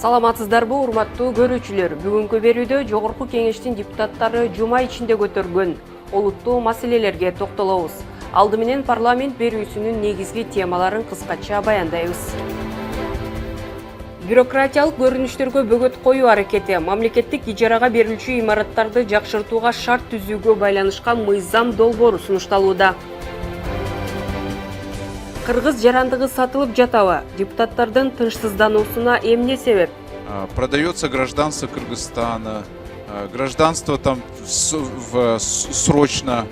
Саламатсыздарбы, урматтуу көрүүчүлөр. Бүгүнкү берүүдө Жогорку Кеңештин депутаттары жума ичинде көтөргөн олуттуу маселелерге токтолобуз. Алды менен парламент берүүсүнүн негизги темаларын кыскача баяндайбыз. Бюрократиялык көрүнүштөргө бөгөт коюу аракети, мамлекеттик ижарага берилүүчү имараттарды жакшыртууга шарт түзүүгө байланышкан мыйзам долбоору сунушталууда. Кыргыз жарандыгы сатылып жатабы? Депутаттардын тынчсыздануусуна эмне себеп? Продается гражданство Кыргызстана, гражданство там срочно.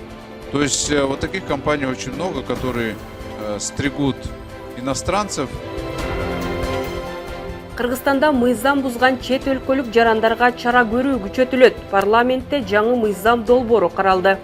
То есть вот таких компаний очень много, которые стригут иностранцев. Кыргызстанда мыйзам бузган чет өлкөлүк жарандарга чара көрүү күчөтүлөт. Парламентте жаңы мыйзам долбоору каралды.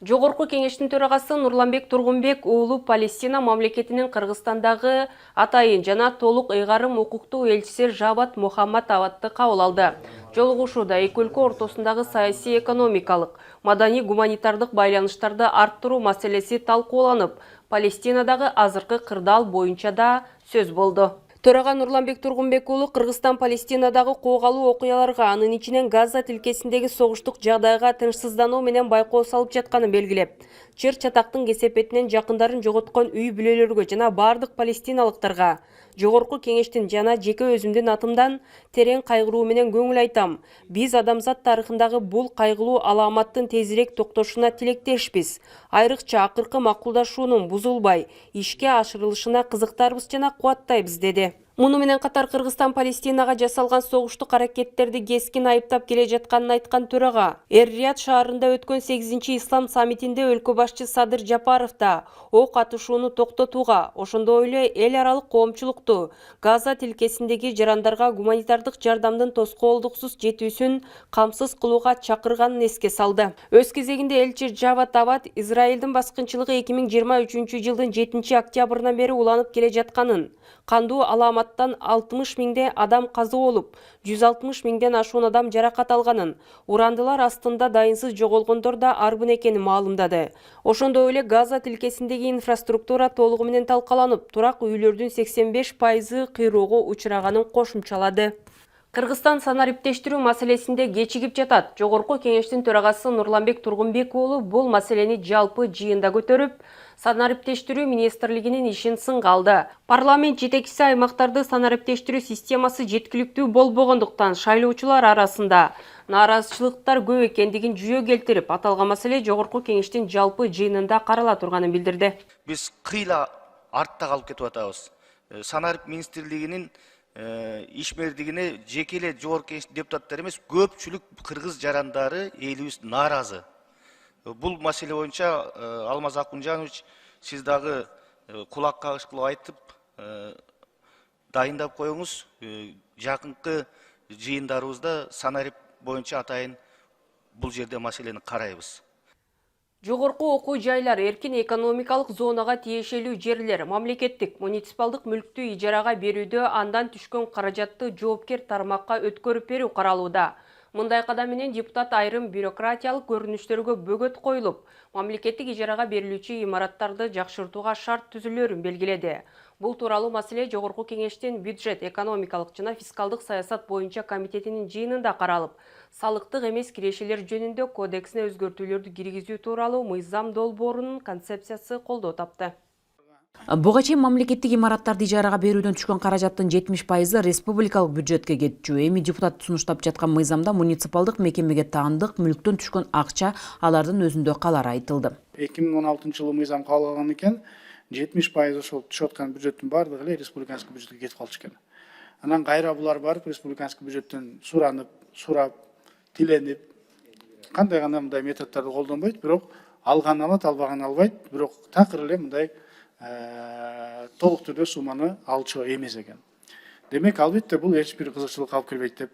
Жогорку Кеңештин төрагасы Нурланбек Тургунбек уулу Палестина мамлекетинин Кыргызстандагы атайын жана толук ыйгарым укуктуу элчиси Жабат Мухаммад Аватты кабыл алды. Жолугушууда эки өлкө ортосундагы саясий, экономикалык, маданий, гуманитардык байланыштарды арттыруу маселеси талкууланып, Палестинадагы азыркы кырдаал боюнча да сөз болду. Төрага Нурланбек Тургунбек уулу Кыргызстан Палестинадагы коогалуу окуяларга, анын ичинен Газа тилкесиндеги согуштук жагдайга тынчсыздануу менен байкоо салып жатканын белгилеп, чыр-чатактын кесепетинен жакындарын жоготкон үй бүлөлөргө жана бардык палестиналыктарга Жогорку Кеңештин жана жеке өзүмдүн атымдан терең кайгыруу менен көңүл айтам. Биз адамзат тарыхындагы бул кайгылуу аламаттын тезирээк токтошуна тилектешпиз. Айрыкча акыркы макулдашуунун бузулбай ишке ашырылышына кызыктарбыз жана кубаттайбыз, деди. Муну менен катар Кыргызстан Палестинага жасалган согуштук аракеттерди кескин айыптап келе жатканын айткан төрага, Эр-Рияд шаарында өткөн 8-чи ислам саммитинде өлкө башчы Садыр Жапаров да ок атышууну токтотууга, ошондой эле эл аралык коомчулукту Газа тилкесиндеги жарандарга гуманитардык жардамдын тоскоолдуксуз жетүүсүн камсыз кылууга чакырганын эске салды. Өз кезегинде элчи Жабат Ават Израилдин баскынчылыгы 2023 жылдын 7-октябрынан бери уланып келе жатканын, кандуу аламаттан 60 миңден адам каза болуп, 160 миңден ашуун адам жаракат алганын, урандылар астында дайынсыз жоголгондор да арбын экенин маалымдады. Ошондой эле Газа тилкесиндеги инфраструктура толугу менен талкаланып, турак үйлөрдүн 85% кыйроого учураганын кошумчалады. Кыргызстан санариптештирүү маселесинде кечигип жатат. Жогорку Кеңештин төрагасы Нурланбек Тургунбек уулу бул маселени жалпы жыйында көтөрүп, санариптештирүү министрлигинин ишин сынга алды. Парламент жетекчиси аймактарды санариптештирүү системасы жеткиликтүү болбогондуктан шайлоочулар арасында нааразычылыктар көп экендигин жүйө келтирип, аталган маселе Жогорку Кеңештин жалпы жыйынында карала турганын билдирди. Биз кыйла артта калып кетип атабыз. Санарип министрлигинин ишмердигине жеке эле Жогорку Кеңештин депутаттары эмес, көпчүлүк кыргыз жарандары элибиз нааразы. Бул маселе боюнча Алмаз Акунжанович, сиз дагы кулак кагыш кылып айтып, дайындап коюңуз. Жакынкы жыйындарыбызда санарип боюнча атайын бул жерде маселени карайбыз. Жогорку окуу жайлар, эркин экономикалык зонага тиешелүү жерлер, мамлекеттик, муниципалдык мүлктү ижарага берүүдө андан түшкөн каражатты жоопкер тармакка өткөрүп берүү каралууда. Мындай кадам менен депутат айрым бюрократиялык көрүнүштөргө бөгөт коюлуп, мамлекеттик ижарага берилүүчү имараттарды жакшыртууга шарт түзүлөрүн белгиледи. Бул тууралуу маселе Жогорку Кеңештин бюджет, экономикалык жана фискалдык саясат боюнча комитетинин жыйынында каралып, салыктык эмес кирешелер жөнүндө кодексине өзгөртүүлөрдү киргизүү тууралуу мыйзам долбоорунун концепциясы колдоо тапты. Буга чейин мамлекеттик имараттарды ижарага берүүдөн түшкөн каражаттын 70% республикалык бюджетке кетчү. Эми депутат сунуштап жаткан мыйзамда муниципалдык мекемеге таандык мүлктөн түшкөн акча алардын өзүндө калары айтылды. 2016 жылы мыйзам кабыл алган экен, 70% ошол түшүп аткан бюджеттин бардыгы эле республиканский бюджетке кетип калчу экен. Анан кайра булар барып республиканский бюджеттен сурап, тиленип, кандай гана мындай методдорду колдонбойт, бирок алган алат, албаган албайт, бирок такыр эле мындай толук түрдө сумманы алчу эмес экен. Демек, албетте бул эч бир кызыкчылык алып келбейт деп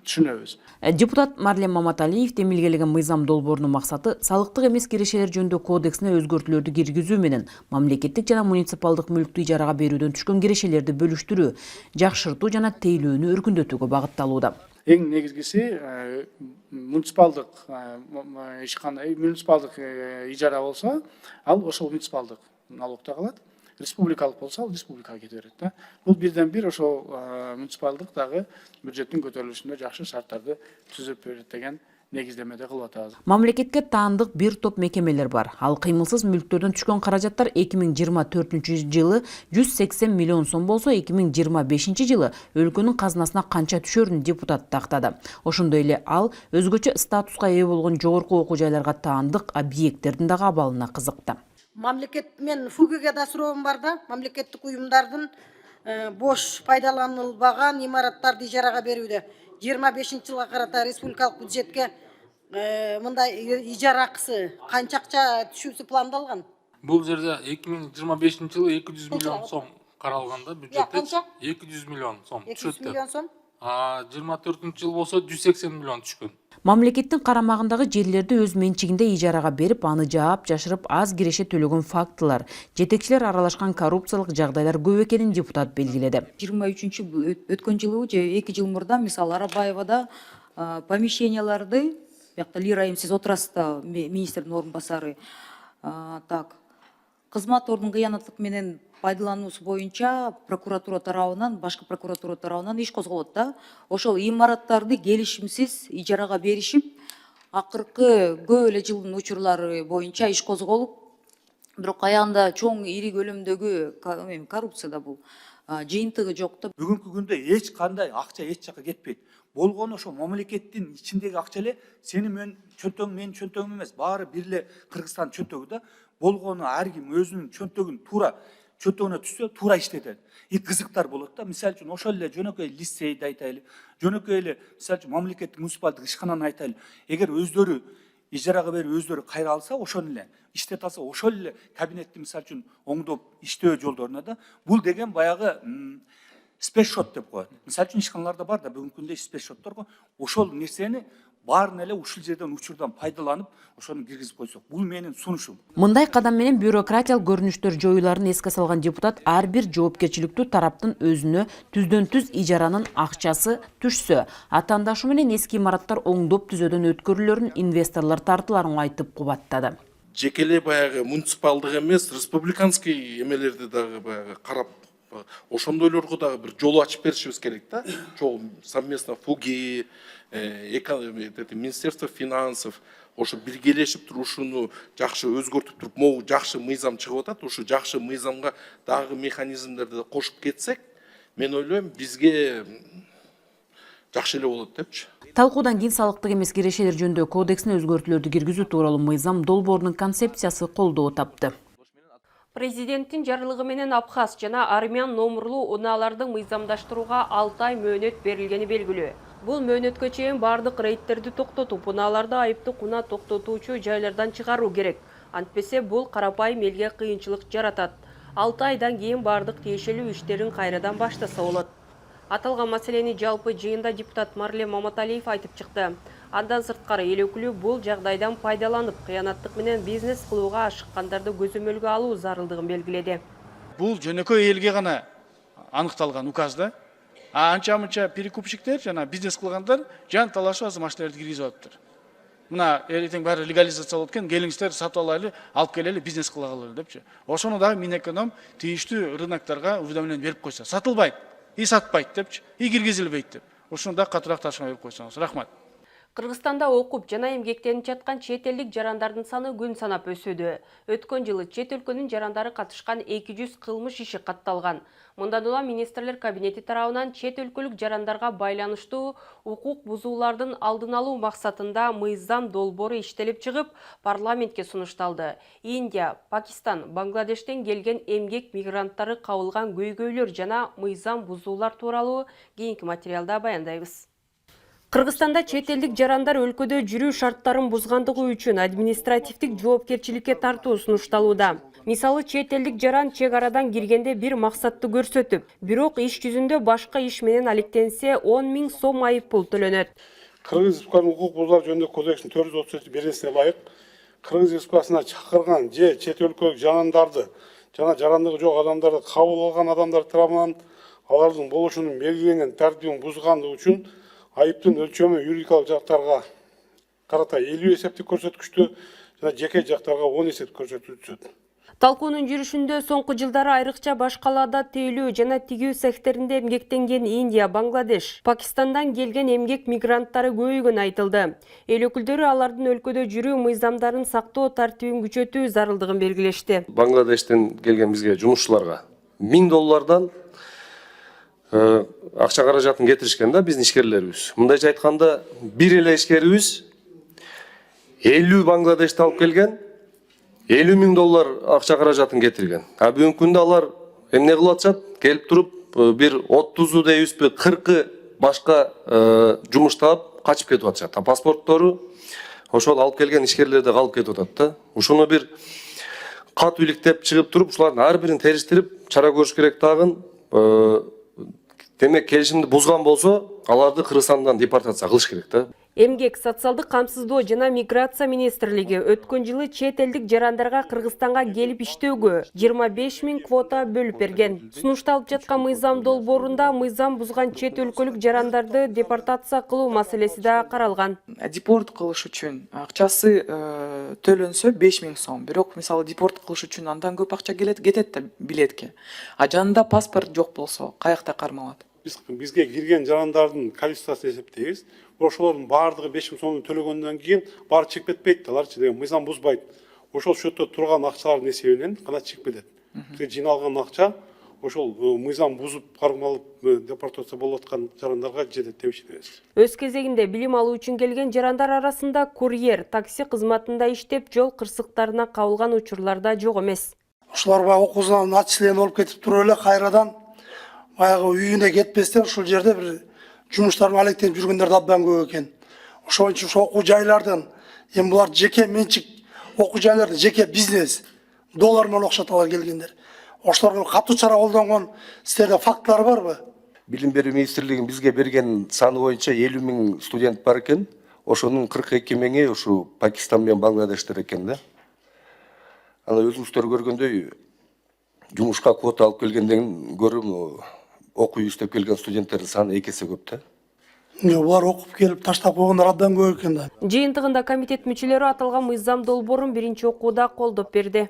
түшүнөбүз. Депутат Марлен Маматалиев демилгелеген мыйзам долбоорунун максаты салыктык эмес кирешелер жөнүндө кодексине өзгөртүүлөрдү киргизүү менен мамлекеттик жана муниципалдык мүлктү ижарага берүүдөн түшкөн кирешелерди бөлүштүрүү, жакшыртуу жана тейлөөнү өркүндөтүүгө багытталууда. Эң негизгиси муниципалдык ижара болсо, ал ошол муниципалдык налог тагылат. Республикалык болсо ал республикага кете берет да. Бул бирден бир ошол муниципалдык дагы бюджеттин көтөрүлүшүндө жакшы шарттарды түзүп берет деген негиздемеде кылып атабыз. Мамлекетке таандык бир топ мекемелер бар. Ал кыймылсыз мүлктөрдөн түшкөн каражаттар 2024 жылы 180 миллион сом болсо, 2025 жылы өлкөнүн казынасына канча түшөрүн депутат тактады. Ошондой эле ал өзгөчө статуска ээ болгон жогорку окуу жайларга таандык объекттердин дагы абалына кызыкты. Мамлекет мен ФУГга да суроом бар да, мамлекеттик уюмдардын бош пайдаланылбаган имараттарды ижарага берүүдө 25 жылга карата республикалык бюджетке мындай ижара акысы канча акча түшүүсү пландалган? Бул жерде 2025 жылы 200 миллион сом каралган да бюджетте. Канча? 200 миллион сом 200 миллион сом. 24 жыл болсо 180 миллион түшкөн. Мамлекеттин карамагындагы жерлерди өз менчигинде ижарага берип, аны жаап, жашырып, аз киреше төлөгөн фактылар, жетекчилер аралашкан коррупциялык жагдайлар көп экенин депутат белгиледи. 23 өткөн жылы же 2 жыл мурда мисалы Арабаевада помещенияларды, бuyakta Лира сиз отурасызда, министрдин орун басары, так, кызмат ордун кыянаттык менен пайдалануусу боюнча прокуратура тарабынан, башкы прокуратура тарабынан иш козголот да. Ошол имараттарды келишимсиз ижарага беришип, акыркы көп эле жылдын учурлары боюнча иш козголуп, бирок аягында чоң ири көлөмдөгү коррупция да бул жыйынтыгы жок да. Бүгүнкү күндө эч кандай акча эч жака кетпейт. Болгону ошо мамлекеттин ичиндеги акча эле сени менин чөнтөгүм, менин чөнтөгүм эмес, баары бир эле Кыргызстандын чөнтөгү да. Болгону ар ким өзүнүн чөнтөгүн туура чөнтөгүнө түшсө туура иштетет. Кызыктар болот да. Мисалы үчүн ошол эле жөнөкөй лицейди айтайлы, жөнөкөй эле мисалы үчүн мамлекеттик муниципалдык ишкананы айтайлы. Эгер өздөрү ижарага берип өздөрү кайра алса, ошону эле иштете алса, ошол эле кабинетти мисалы үчүн оңдоп иштөө жолдоруна да бул деген баягы спецшот деп коет. Мисалы үчүн ишканаларда бар да бүгүнкү күндө спецшоттор го. Ошол нерсени баарын эле ушул жерден учурдан пайдаланып, ошону киргизип койсок, бул менин сунушум. Мындай кадам менен бюрократиялык көрүнүштөр жоюларын эске салган депутат ар бир жоопкерчиликтүү тараптын өзүнө түздөн-түз ижаранын акчасы түшсө, атаандашы менен эски имараттар оңдоп түзөөдөн өткөрүлөрүн, инвесторлор тартыларын айтып кубаттады. Жекелей баягы муниципалдык эмес, республиканский эмелерди дагы баягы карап, ошондойлорго дагы бир жол ачып беришибиз керек да. Чогуу совместно ФУГИ, Министерство финансов, ошо биргелешип туруп ушуну жакшы өзгөртүп туруп, могу жакшы мыйзам чыгып атат. Ушу жакшы мыйзамга дагы механизмдерди кошуп кетсек, мен ойлойм, бизге жакшы эле болот депчи. Талкуудан кийин салыктык эмес кирешелер жөнүндө кодексине өзгөртүүлөрдү киргизүү тууралуу мыйзам долбоорунун концепциясы колдоо тапты. Президенттин жарлыгы менен Абхаз жана Армян номурлуу унааларды мыйзамдаштырууга 6 ай мөөнөт берилгени белгилүү. Бул мөөнөткө чейин бардык рейдтерди токтотуп, унааларды айыптык уна токтотуучу жайлардан чыгаруу керек. Антпесе бул карапайым элге кыйынчылык жаратат. 6 айдан кийин бардык тиешелүү иштерин кайрадан баштаса болот. Аталган маселени жалпы жыйында депутат Марлен Маматалиев айтып чыкты. Андан сырткары эл өкүлү бул жагдайдан пайдаланып, кыянаттык менен бизнес кылууга ашыккандарды көзөмөлгө алуу зарылдыгын белгиледи. Бул жөнөкөй элге гана аныкталган указ да. Анча-мынча перекупщиктер жана бизнес кылгандар жан талашып азыр машиналарды киргизип атыптыр. Мына эртең баары легализация болот экен, келиңиздер сатып алайлы, алып келели, бизнес кыла калалы депчи. Ошону дагы Минэконом тийиштүү рыноктарга уведомление берип койсо, сатылбайт, сатпайт депчи, киргизилбейт деп. Ошону да катыраак ташына берип койсоңуз. Рахмат. Кыргызстанда окуп жана эмгектенип жаткан чет элдик жарандардын саны күн санап өсүүдө. Өткөн жылы чет өлкөнүн жарандары катышкан 200 кылмыш иши катталган. Мындан улам министрлер кабинети тарабынан чет өлкөлүк жарандарга байланыштуу укук бузуулардын алдын алуу максатында мыйзам долбоору иштелип чыгып, парламентке сунушталды. Индия, Пакистан, Бангладештен келген эмгек мигранттары кабылган көйгөйлөр жана мыйзам бузуулар тууралуу кийинки материалда баяндайбыз. Кыргызстанда чет элдик жарандар өлкөдө жүрүү шарттарын бузгандыгы үчүн административдик жоопкерчиликке тартуу сунушталууда. Мисалы, чет элдик жаран чек арадан киргенде бир максатты көрсөтүп, бирок иш жүзүндө башка иш менен алектенсе 10 000 сом айып пул төлөнөт. Кыргыз Республикасынын укук бузуулар жөнүндөгү кодекстин 437-беренесине ылайык Кыргыз Республикасына чакырган же чет өлкөлүк жарандарды жана жарандыгы жок адамдарды кабыл алган адамдар тарабынан алардын болушунун белгиленген тартибин бузгандыгы үчүн айыптын өлчөмү юридикалык жактарга карата 50 эсептик көрсөткүчтө жана жеке жактарга 10 эсептик көрсөткүчтө түсөт. Талкуунун жүрүшүндө соңку жылдары айрыкча баш калаада тейлөө жана тигүү цехтеринде эмгектенген Индия, Бангладеш, Пакистандан келген эмгек мигранттары көбөйгөнү айтылды. Эл өкүлдөрү алардын өлкөдө жүрүү мыйзамдарын сактоо тартибин күчөтүү зарылдыгын белгилешти. Бангладештен келген бизге жумушчуларга $1000 акча каражатын кетиришкен да биздин ишкерлерибиз. Мындайча айтканда, бир эле ишкерибиз 50 Бангладешти алып келген, $50,000 акча каражатын кетирген. Бүгүнкү күндө алар эмне кылып атышат? Келип туруп бир 30 дейбизби 40 башка жумуш таап качып кетип атышат. Паспорттору ошол алып келген ишкерлерде калып кетип атат да. Ушуну бир кат үйликтеп чыгып туруп, ушулардын ар бирин териштирип чара көрүш керек тагын. Демек келишимди бузган болсо, аларды Кыргызстандан депортация кылыш керек да. Эмгек, социалдык камсыздоо жана миграция министрлиги өткөн жылы чет элдик жарандарга Кыргызстанга келип иштөөгө 25.000 квота бөлүп берген. Сунушта алып жаткан мыйзам долбоорунда мыйзам бузган чет өлкөлүк жарандарды депортация кылуу маселеси да каралган. Депорт кылыш үчүн акчасы төлөнсө 5.000 сом. Бирок мисалы депорт кылыш үчүн андан көп акча кетет да билетке. А жанында паспорт жок болсо каякта кармалат? Бизге кирген жарандардын количествосын эсептейбиз. Ошолордун баардыгы 5.000 сомду төлөгөндөн кийин баары чыгып кетпейт. Аларчы деген мыйзам бузбайт. Ошол счетто турган акчалардын эсебинен гана чыгып кетет. Жиналган акча ошол мыйзам бузуп кармалып депортация болуп аткан жарандарга жетет деп ишенебиз. Өз кезегинде билим алуу үчүн келген жарандар арасында курьер, такси кызматында иштеп, жол кырсыктарына кабылган учурлар да жок эмес. Ошолар баягы окуусунан отчисление болуп кетип туруп эле кайрадан баягы үйүнө кетпестен ушул жерде бир жумуштарын алектенип жүргөндөрдү абдан көп экен. Ошон үчүн ошол окуу жайлардын эми булар жеке менчик окуу жайларды, жеке бизнес доллар менен окшот алар келгендер. Ошолорго катуу чара колдонгон силерде фактылар барбы? Билим берүү министрлигинин бизге берген саны боюнча 50.000 студент бар экен. Ошонун 42.000 ушу Пакистан менен Бангладештер экен да. Ана өзүңүздөр көргөндөй жумушка квота алып келгенден көрүм окуу иштеп келген студенттердин саны 2 эсе көп да. Булар окуп келип таштап койгондар абдан көп экен да. Жыйынтыгында комитет мүчөлөрү аталган мыйзам долбоорун биринчи окууда колдоп берди.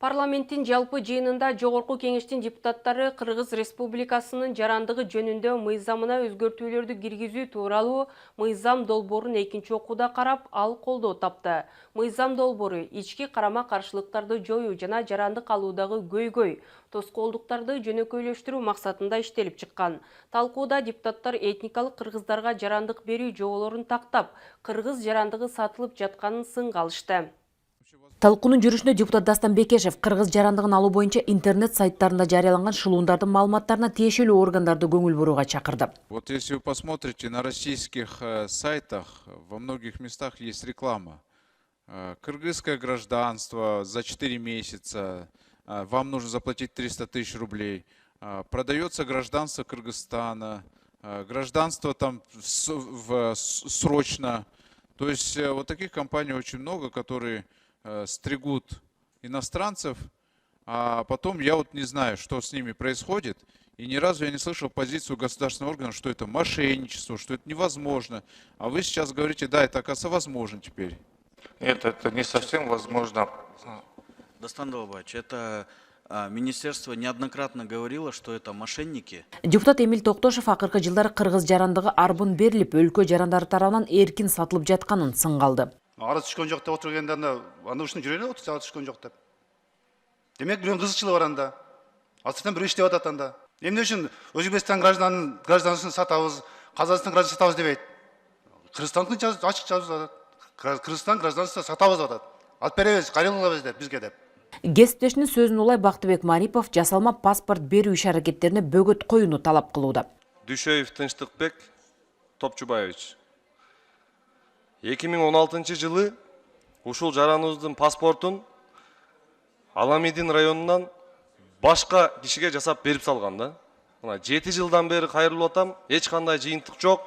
Парламенттин жалпы жыйынында Жогорку кеңештин депутаттары Кыргыз Республикасынын жарандыгы жөнүндө мыйзамына өзгөртүүлөрдү киргизүү тууралуу мыйзам долбоорун экинчи окууда карап, ал колдоо тапты. Мыйзам долбоору ички карама-каршылыктарды жоюу жана жарандык алуудагы көйгөй, тоскоолдуктарды жөнөкөйлөштүрүү максатында иштелип чыккан. Талкууда депутаттар этникалык кыргыздарга жарандык берүү жоболорун тактап, кыргыз жарандыгы сатылып жатканын сынга алышты. Талкуунун жүрүшүндө депутат Дастан Бекешев кыргыз жарандыгын алуу боюнча интернет сайттарында жарыяланган шылуундардын маалыматтарына тиешелүү органдарды көңүл бурууга чакырды. Вот если вы посмотрите на российских сайтах, во многих местах есть реклама. Кыргызское гражданство за 4 месяца, вам нужно заплатить 300 тысяч рублей. Продается гражданство Кыргызстана, гражданство там срочно. То есть вот таких компаний очень много, которые стригут иностранцев, а потом я вот не знаю, что с ними происходит, и ни разу я не слышал позицию государственного органа, что это мошенничество, что это невозможно. А вы сейчас говорите, да, это оказывается возможно теперь. Нет, это не совсем возможно. Дастан Далбаевич, это министерство неоднократно говорило, что это мошенники. Депутат Эмил Токтошев акыркы жылдары кыргыз жарандыгы арбын берилип, өлкө жарандары тарабынан эркин сатылып жатканын сынгалды. Ара түшкөн жок деп отурганда, анда ушуну жүрөйүн отур, ара түшкөн жок деп. Демек бирөөнүн кызыкчылыгы бар анда. Астыртан бирөө иштеп атат анда. Эмне үчүн Өзбекстан граждансын сатабыз, Казакстан граждансын сатабыз дебейт. Кыргызстандын ачык жазып атат. Кыргызстан граждансын сатабыз атат. Алып беребиз, кайрылабыз деп бизге деп. Кесиптешинин сөзүн улай Бактыбек Марипов жасалма паспорт берүү иш-аракеттерине бөгөт коюуну талап кылууда. Дүйшөев Тынчтыкбек Топчубаевич. 2016 жылы ушул жараныбыздын паспортун Аламидин районунан башка кишиге жасап берип салган да. 7 жылдан бери кайрылып атам, эч кандай жыйынтык жок.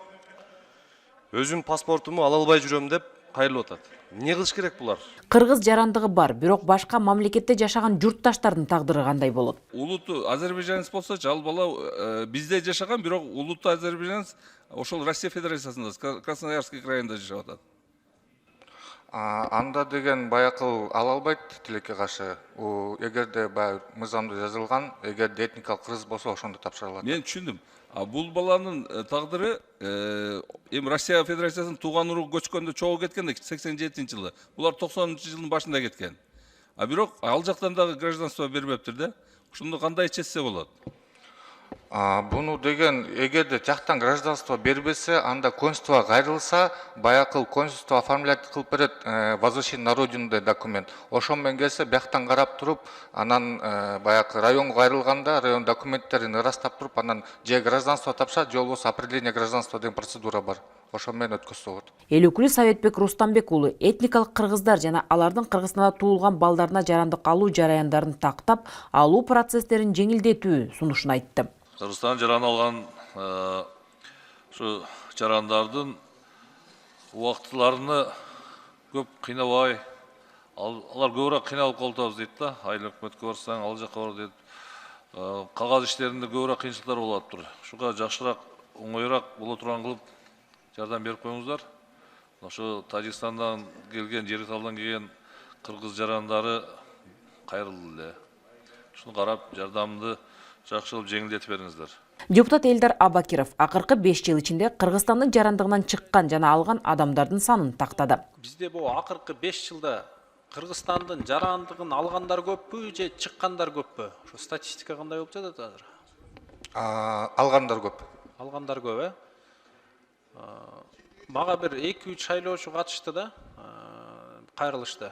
Өзүм паспортуму ала албай жүрөм деп кайрылып атат. Эмне кылыш керек булар? Кыргыз жарандыгы бар, бирок башка мамлекетте жашаган журтташтардын тагдыры кандай болот? Улуту азербайжанец болсо, ал бала бизде жашаган, бирок улуту азербайжанец ошол Россия Федерациясында, Красноярский крайында жашап атат. Анда деген баякыл ала албайт тилекке каршы. Эгерде баягы мыйзамда жазылган, эгерде этникалык кыргыз болсо ошондо тапшырылат. Мен түшүндүм. Бул баланын тагдыры эми Россия Федерациясынын тууган уругу көчкөндө чогуу кеткен да 87-жылы. Булар 90-жылдын башында кеткен. Бирок ал жактан дагы гражданство бербептир да. Ошондо кандай чечсе болот? Буну деген эгерде жактан гражданство бербесе, анда консульствого кайрылса, баякыл консульство оформлять кылып берет возвращение на родину деген документ. Ошон менен келсе, бияктан карап туруп, анан баякы районго кайрылганда район документтерин ырастап туруп, анан же гражданство тапшат, же болбосо определение гражданства деген процедура бар. Ошон менен өткөзсө болот. Эл өкүлү Советбек Рустамбек уулу этникалык кыргыздар жана алардын Кыргызстанда туулган балдарына жарандык алуу жараяндарын тактап, алуу процесстерин жеңилдетүү сунушун айтты. Кыргызстан жаран алган ушу жарандардын убактыларыны көп кыйнабай, алар көбүрөөк кыйналып калып дейт да. Айыл өкмөткө барсаң, ал жакка бар дейт. Кагаз иштеринде көбүрөөк кыйынчылыктар болуп тур. Шуга жакшыраак, оңоюраак боло турган кылып жардам берип коюңуздар. Ошо Тажикстандан келген, Жериталдан келген кыргыз жарандары кайрылды эле. Шуну карап, жардамды жакшы кылып жеңилдетип бериңиздер. Депутат Элдар Абакиров акыркы 5 жыл ичинде Кыргызстандын жарандыгынан чыккан жана алган адамдардын санын тактады. Бизде бул акыркы 5 жылда Кыргызстандын жарандыгын алгандар көппү же чыккандар көппү? Ошо статистика кандай болуп жатат азыр? Алгандар көп. Алгандар көп, Мага бир 2-3 шайлоочу катышты да, кайрылышты.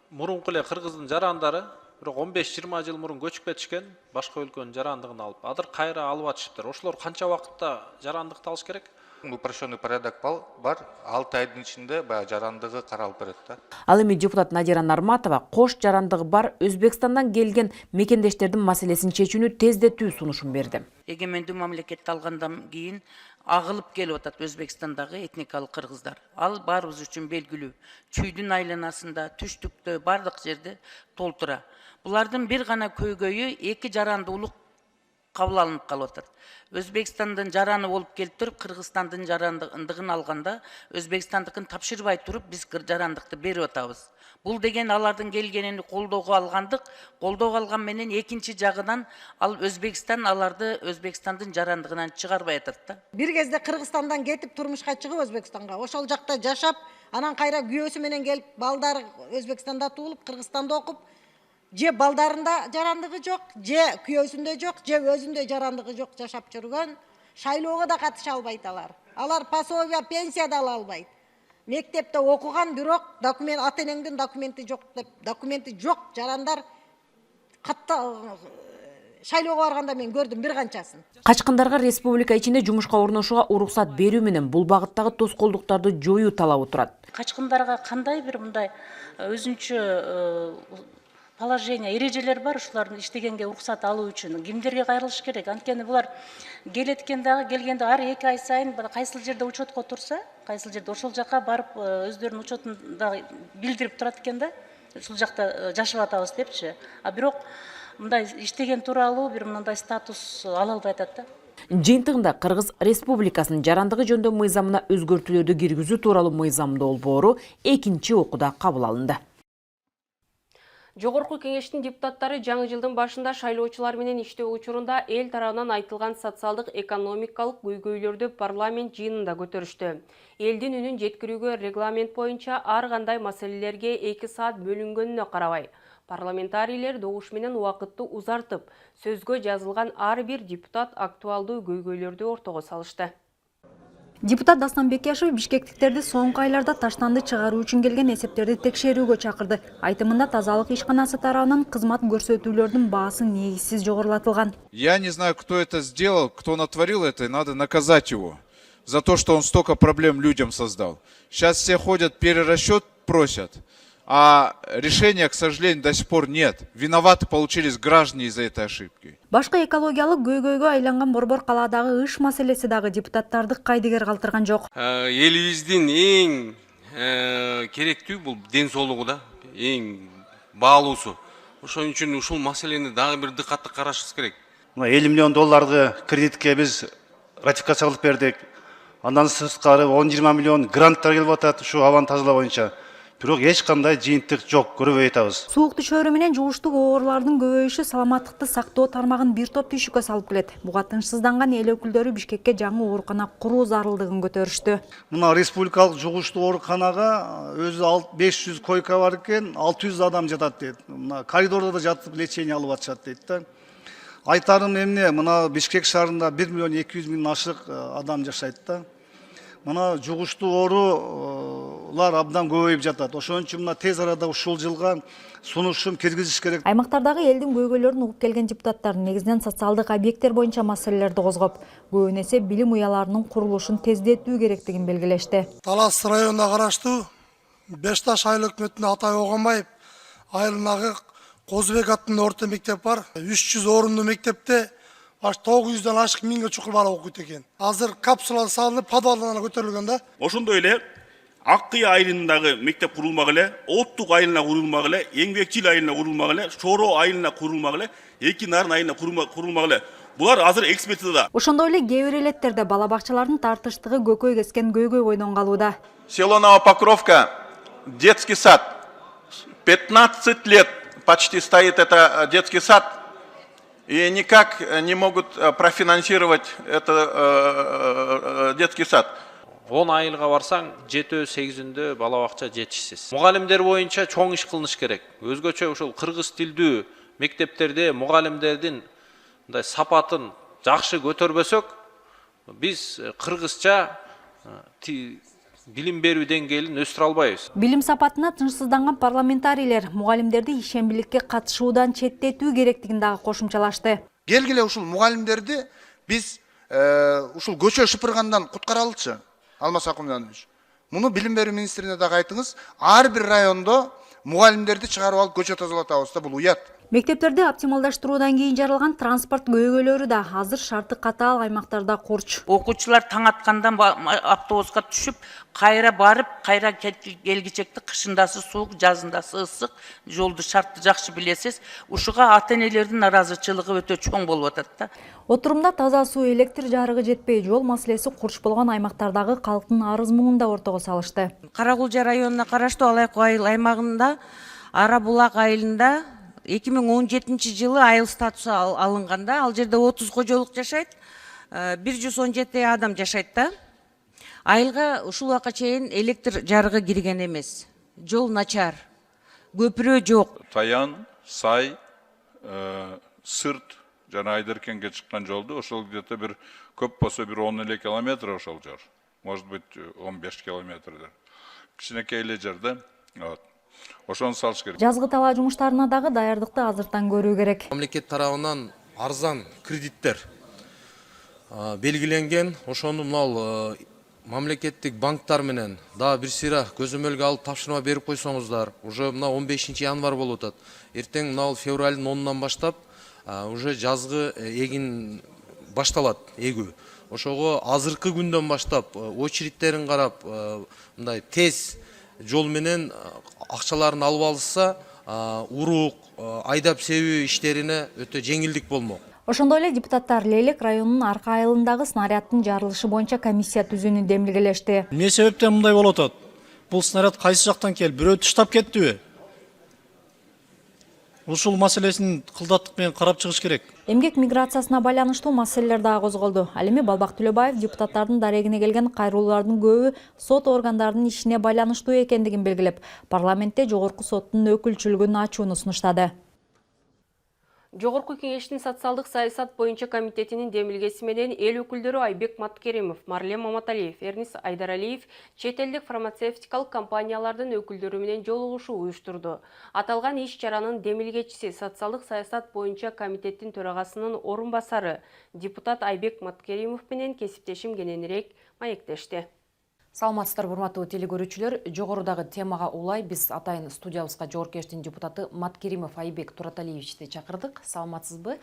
Мурунку эле кыргыздын жарандары бирок 15-20 жыл мурун көчүп кетишкен, башка өлкөнүн жарандыгын алып, азыр кайра алып атышыптыр. Ошолор канча убакытта жарандыкты алыш керек? Упрощенный порядок бар, 6 айдын ичинде баягы жарандыгы каралып берет да. Ал эми депутат Надира Нарматова кош жарандыгы бар Өзбекстандан келген мекендештердин маселесин чечүүнү тездетүү сунушун берди. Эгемендүү мамлекетти алгандан кийин агылып келип атат Өзбекстандагы этникалык кыргыздар. Ал баарыбыз үчүн белгилүү. Чүйдүн айланасында, түштүктө, бардык жерде толтура. Булардын бир гана көйгөйү 2 жаранды улук кабыл алынып калып атат. Өзбекстандын жараны болуп келип туруп, Кыргызстандын жарандыгын алганда, Өзбекстандыкын тапшырбай туруп, биз жарандыкты берип атабыз. Бул деген алардын келгенин колдоого алгандык, колдоого алган менен экинчи жагынан ал Өзбекстан аларды Өзбекстандын жарандыгынан чыгарбай атат да. Бир кезде Кыргызстандан кетип турмушка чыгып Өзбекстанга, ошол жакта жашап, анан кайра күйөөсү менен келип, балдары Өзбекстанда туулуп, Кыргызстанда окуп, же балдарында жарандыгы жок, же күйөөсүндө жок, же өзүндө жарандыгы жок жашап жүргөн, шайлоого да катыша албайт алар. Алар пособия, пенсия да ала албайт. Мектепте окуган, бирок документ, ата-энеңдин документи жок деп, документи жок жарандар катта шайлоого барганда мен көрдүм бир канчасын. Качкындарга республика ичинде жумушка орношууга уруксат берүү менен бул багыттагы тоскоолдуктарды жоюу талабы турат. Качкындарга кандай бир мындай өзүнчө положение, эрежелер бар, ушулардын иштегенге уруксат алуу үчүн кимдерге кайрылыш керек? Анткени булар келгенде ар 2 ай сайын кайсыл жерде учетко турса, кайсыл жерде ошол жака барып өздөрүнүн учетунда билдирип турат экен да. Ушул жакта жашап атабыз депчи. Бирок мындай иштеген тууралуу бир мындай статус ала албай атат да. Жыйынтыгында Кыргыз Республикасынын жарандыгы жөнүндө мыйзамына өзгөртүүлөрдү киргизүү тууралуу мыйзам долбоору экинчи окууда кабыл алынды. Жогорку кеңештин депутаттары жаңы жылдын башында шайлоочулар менен иштөө учурунда эл тарабынан айтылган социалдык экономикалык көйгөйлөрдү парламент жыйынында көтөрүштү. Элдин үнүн жеткирүүгө регламент боюнча ар кандай маселелерге 2 саат бөлүнгөнүнө карабай, парламентарийлер добуш менен убакытты узартып, сөзгө жазылган ар бир депутат актуалдуу көйгөйлөрдү ортого салышты. Депутат Дастан Бекешев бишкектиктерди соңку айларда таштанды чыгаруу үчүн келген эсептерди текшерүүгө чакырды. Айтымында тазалык ишканасы тарабынан кызмат көрсөтүүлөрдүн баасы негизсиз жогорулатылган. Я не знаю, кто это сделал, кто натворил это, и надо наказать его за то, что он столько проблем людям создал. Сейчас все ходят, перерасчет просят, а решения, к сожалению, до сих пор нет. Виноваты получились граждане из-за этой ошибки. Башка экологиялык көйгөйгө айланган Борбор калаадагы ыш маселеси дагы депутаттарды кайдыгер калтырган жок. Элибиздин эң керектүү бул ден соолугу да, эң баалуусу. Ошон үчүн ушул маселени дагы бир дыккаттуу карашыбыз керек. $50 миллион кредитке биз ратификация кылып бердик. Андан сырткары 10-20 миллион гранттар келип атат ушу абаны тазалоо боюнча. Бирок эч кандай жыйынтык жок, көрбөй атабыз. Суук түшөөрү менен жугуштук оорулардын көбөйүшү саламаттыкты сактоо тармагын бир топ түйшүккө салып келет. Буга тынчсызданган эл өкүлдөрү Бишкекке жаңы оорукана куруу зарылдыгын көтөрүштү. Мына республикалык жугуштук ооруканага өзү 500 койка бар экен, 600 адам жатат дейт. Мына коридордо да жатып лечение алып атышат дейт да. Айтарым эмне, мына Бишкек шаарында 1 миллион 200 миң ашык адам жашайт да. Мына жугуштук оорулар абдан көбөйүп жатат. Ошон үчүн мына тез арада ушул жылга сунушум киргизиш керек. Аймактардагы элдин көйгөйлөрүн угуп келген депутаттар негизинен социалдык объекттер боюнча маселелерди козгоп, көбүн эсе билим уяларынын курулушун тездетүү керектигин белгилешти. Талас районуна караштуу Бешташ айыл өкмөтүнө Атай Огонбаев айылындагы Козубек аттуу орто мектеп бар. 300 орунду мектепте 900-дан ашык миңге чукул бала окуйт экен. Азыр капсула салынып, подвалдан көтөрүлгөн да. Ошондой эле Ак Кый айылындагы мектеп курулмак эле, Оттук айылына курулмак эле, Эңбекчил айылына курулмак эле, Шоро айылына курулмак эле, Эки Нарын айылына курулмак эле. Булар азыр экспертизада. Ошондой эле кээ бир элеттерде бала бакчалардын тартыштыгы көкөй кескен көйгөй бойдон калууда. Село Новопокровка, детский сад. 15 лет почти стоит это детский сад. И никак не могут профинансировать это детский сад. 10 айылга барсаң, 7-8-үндө бала бакча жетишсиз. Мугалимдер боюнча чоң иш кылыныш керек. Өзгөчө ушул кыргыз тилдүү мектептерде мугалимдердин мындай сапатын жакшы көтөрбөсөк, биз кыргызча билим берүү деңгээлин өстүрө албайбыз. Билим сапатына тынчсызданган парламентарийлер мугалимдерди ишембиликке катышуудан четтетүү керектигин дагы кошумчалашты. Келгиле ушул мугалимдерди биз ушул көчө шыпыргандан куткаралычы, Алмаз Акымжанович. Муну билим берүү министрине дагы айтыңыз, ар бир райондо мугалимдерди чыгарып алып көчө тазалатабыз да, бул уят. Мектептерди оптималдаштыруудан кийин жаралган транспорт көйгөйлөрү да азыр шарты катаал аймактарда курч. Окуучулар таң аткандан автобуска түшүп, кайра барып, кайра келгичекти кышындасы суук, жазындасы ысык, жолду шартты жакшы билесиз. Ушуга ата-энелердин наразычылыгы өтө чоң болуп атат да. Отурумда таза суу, электр жарыгы жетпей, жол маселеси курч болгон аймактардагы калктын арыз муңун да ортого салышты. Каракулжа районуна караштуу Алайкы айыл аймагында Ара Булак айылында 2017 жылы айыл статусу алынганда, ал жерде 30 кожолук жашайт, 117 адам жашайт да. Айылга ушул убакка чейин электр жарыгы кирген эмес. Жол начар, көпүрө жок. Таян, Сай, Сырт, жана Айдеркенге чыккан жолду, ошол где-то бир көп болсо бир 10 километр ошол жер. Может быть 15 километрдер. Кичинекей эле жер да. Ошону салыш керек. Жазгы талаа жумуштарына дагы даярдыкты азыртан көрүү керек. Мамлекет тарабынан арзан кредиттер белгиленген. Ошону мынал мамлекеттик банктар менен дагы бир сыйра көзөмөлгө алып тапшырма берип койсоңуздар, уже мына 15 январь болуп атат. Эртең мына февралдын 10-унан баштап уже жазгы эгин башталат, эгүү. Ошого азыркы күндөн баштап очередтерин карап, мындай тез жол менен акчаларын алып алышса, урук, айдап себүү иштерине өтө жеңилдик болмок. Ошондой эле депутаттар Лейлек районунун арка айылындагы снаряддын жарылышы боюнча комиссия түзүүнү демилгелешти. Эмне себептен мындай болуп атат? Бул снаряд кайсы жактан келип, бирөө таштап кеттиби? Ушул маселесин кылдаттык менен карап чыгыш керек. Эмгек миграциясына байланыштуу маселелер дагы козголду. Ал эми Балбак Төлөбаев депутаттардын дарегине келген кайрылуулардын көбү сот органдарынын ишине байланыштуу экендигин белгилеп, парламентте жогорку соттун өкүлчүлүгүн ачууну сунуштады. Жогорку кеңештин социалдык саясат боюнча комитетинин демилгеси менен эл өкүлдөрү Айбек Маткеримов, Марлен Маматалиев, Эрнис Айдаралиев чет элдик фармацевтикалык компаниялардын өкүлдөрү менен жолугушуу уюштурду. Аталган иш чаранын демилгечиси социалдык саясат боюнча комитеттин төрагасынын орун басары депутат Айбек Маткеримов менен кесиптешим кененирээк маектешти. Саламатсыздар, урматтуу телекөрүүчүлөр. Жогорудагы темага улай биз атайын студиябызга Жогоркештин депутаты Маткеримов Айбек Тураталиевичти чакырдык. Саламатсызбы?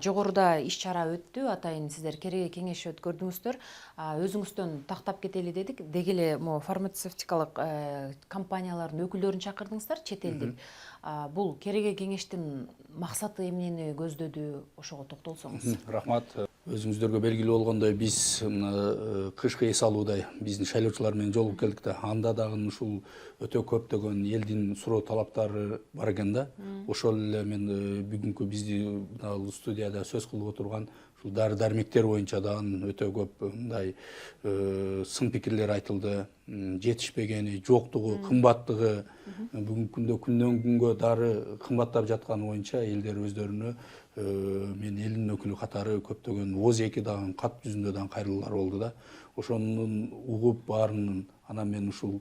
Жогоруда иш чара өттү, атайын сиздер кереге кеңеш өткөрдүңүздөр. Өзүңүздөн тактап кетели дедик. Деги эле фармацевтикалык компаниялардын өкүлдөрүн чакырдыңыздар, чет элдик. Бул кереге кеңештин максаты эмнени көздөдү, ошого токтолсоңуз. Рахмат. Өзүңүздөргө белгилүү болгондой биз кышкы эс алуудай биздин шайлоочулар менен жолугуп келдик да, анда дагы ушул өтө көптөгөн элдин суроо талаптары бар экен да. Ошол эле мен бүгүнкү бизди студияда сөз кылып отурган ушул дары дармектер боюнча дагы өтө көп мындай сын пикирлер айтылды. Жетишпегени, жоктугу, кымбаттыгы, бүгүнкү күндө күндөн күнгө дары кымбаттап жатканы боюнча элдер өздөрүнө мен элдин өкүлү катары көптөгөн ооз-эки дагы кат жүзүндө дагы кайрылуулар болду да. Ошонун угуп баарынын анан мен ушул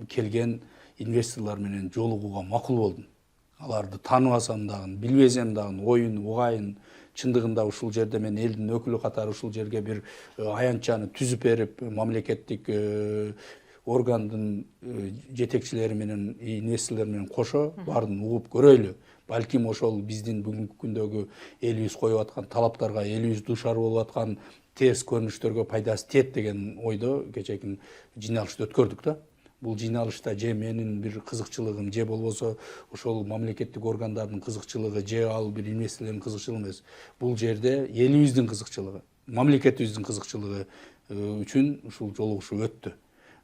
келген инвесторлор менен жолугууга макул болдум. Аларды тааныбасам дагы, билбесем дагы оюн, угайын чындыгында ушул жерде мен элдин өкүлү катары ушул жерге бир аянтчаны түзүп берип, мамлекеттик органдын жетекчилери менен, инвесторлор менен кошо баарын угуп көрөйлү. Балким ошол биздин бүгүнкү күндөгү элибиз коюп аткан талаптарга, элибиз дуушар болуп аткан терс көрүнүштөргө пайдасы тиет деген ойдо кечээки жыйналышты өткөрдүк да. Бул жыйналышта же менин бир кызыкчылыгым, же болбосо ошол мамлекеттик органдардын кызыкчылыгы, же ал бир инвесторлордун кызыкчылыгы эмес. Бул жерде элибиздин кызыкчылыгы, мамлекетибиздин кызыкчылыгы үчүн ушул жолугушуу өттү.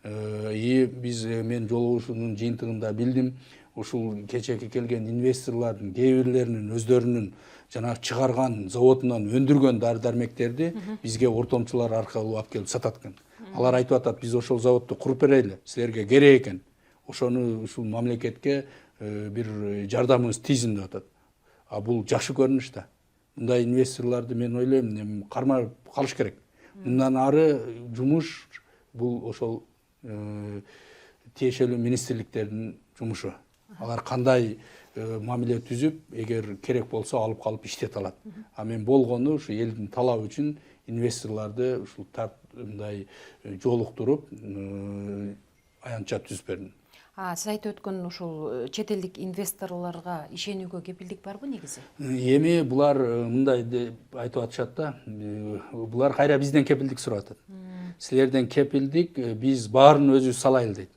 Биз мен жолугушуунун жыйынтыгында билдим, ушул кечээки келген инвесторлордун кээ бирлеринин өздөрүнүн жанагы чыгарган заводунан өндүргөн дары дармектерди бизге ортомчулар аркылуу алып келип сатат экен. Алар айтып атат, биз ошол заводду куруп берели, силерге керек экен. Ошону ушул мамлекетке бир жардамыңыз тийсин деп атат. А бул жакшы көрүнүш да. Мындай инвесторлорду мен ойлойм, кармап калыш керек. Мындан ары жумуш бул ошол тиешелүү министрликтердин жумушу. Алар кандай мамиле түзүп, эгер керек болсо алып калып иштете алат. А мен болгону ушу элдин талабы үчүн инвесторлорду ушул мындай жолуктуруп аянтча түзүп бердим. Сиз айтып өткөн ушул чет элдик инвесторлорго ишенүүгө кепилдик барбы негизи? Эми булар мындай деп айтып атышат да. Булар кайра бизден кепилдик сурап атат. Силерден кепилдик, биз баарын өзүбүз салайлы дейт.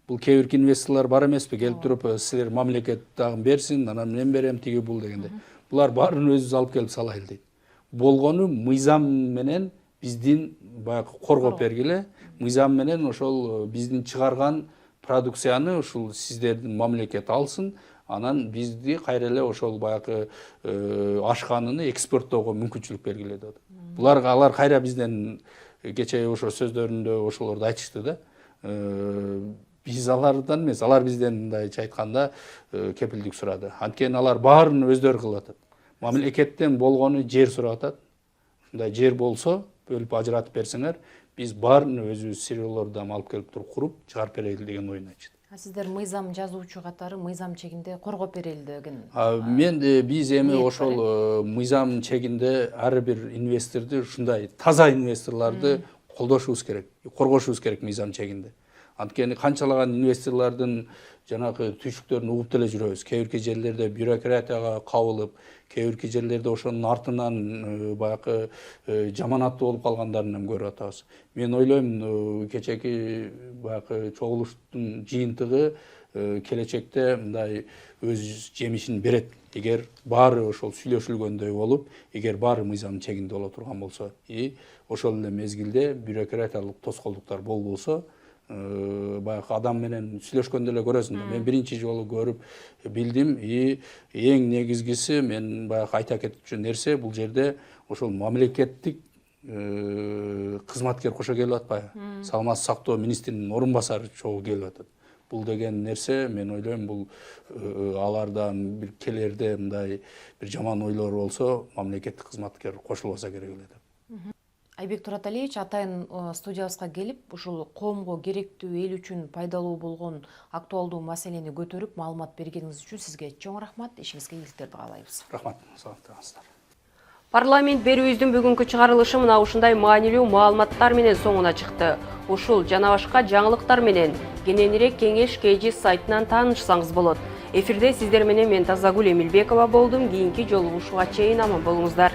Бул кээ бир инвесторлор бар эмеспи, келип туруп силер мамлекет дагы берсин, анан мен берем тиги бул дегенде. Булар баарын өзүбүз алып келип салайлы дейт. Болгону мыйзам менен биздин баягы коргоп бергиле, мыйзам менен ошол биздин чыгарган продукцияны ушул сиздердин мамлекет алсын, анан бизди кайра эле ошол баягы ашканыны экспорттоого мүмкүнчүлүк бергиле деп. Алар кайра бизден кечээ ошо сөздөрүндө ошолорду айтышты да. Биз алардан эмес, алар бизден мындайча айтканда кепилдик сурады. Анткени алар баарын өздөрү кылып атат. Мамлекеттен болгону жер сурап атат. Ушундай жер болсо, бөлүп ажыратып берсеңер, биз баарын өзүбүз сырьёлордон алып келип туруп куруп чыгарып берели деген оюн айтышты. Сиздер мыйзам жазуучу катары мыйзам чегинде коргоп берели деген. Биз эми ошол мыйзам чегинде ар бир инвесторду ушундай таза инвесторлорду колдошубуз керек, коргошубуз керек мыйзам чегинде. Анткени канчалаган инвесторлордун жанагы түйшүктөрүн угуп деле жүрөбүз. Кээ бир жерлерде бюрократияга кабылып, кээ бир жерлерде ошонун артынан баягы жаманаттуу болуп калгандарын көрүп атабыз. Мен ойлойм, кечээки баягы чогулуштун жыйынтыгы келечекте мындай өз жемишин берет. Эгер баары ошол сүйлөшүлгөндөй болуп, эгер баары мыйзам чегинде боло турган болсо, ошол эле мезгилде бюрократиялык тоскоолдуктар болбосо, баягы адам менен сүйлөшкөндө эле көрөсүң да. Мен биринчи жолу көрүп билдим, эң негизгиси мен баягы айта кетчү нерсе бул жерде ошол мамлекеттик кызматкер кошо келип атпайбы? Саламаттык сактоо министринин орун басары чогуу келип атат. Бул деген нерсе мен ойлойм, бул алардан бир келерде мындай бир жаман ойлор болсо, мамлекеттик кызматкер кошулбаса керек эле деп. Айбек Тураталиевич, атайын студиябызга келип, ушул коомго керектүү, эл үчүн пайдалуу болгон актуалдуу маселени көтөрүп, маалымат бергениңиз үчүн сизге чоң рахмат. Ишиңизге ийгиликтерди каалайбыз. Рахмат, саламаттыгыңыздар. Парламент берүүбүздүн бүгүнкү чыгарылышы мына ушундай маанилүү маалыматтар менен соңуна чыкты. Ушул жана башка жаңылыктар менен кененирээк кеңеш KG сайтынан таанышсаңыз болот. Эфирде сиздер менен мен Тазагүл Эмилбекова болдум. Кийинки жолугушууга чейин аман болуңуздар.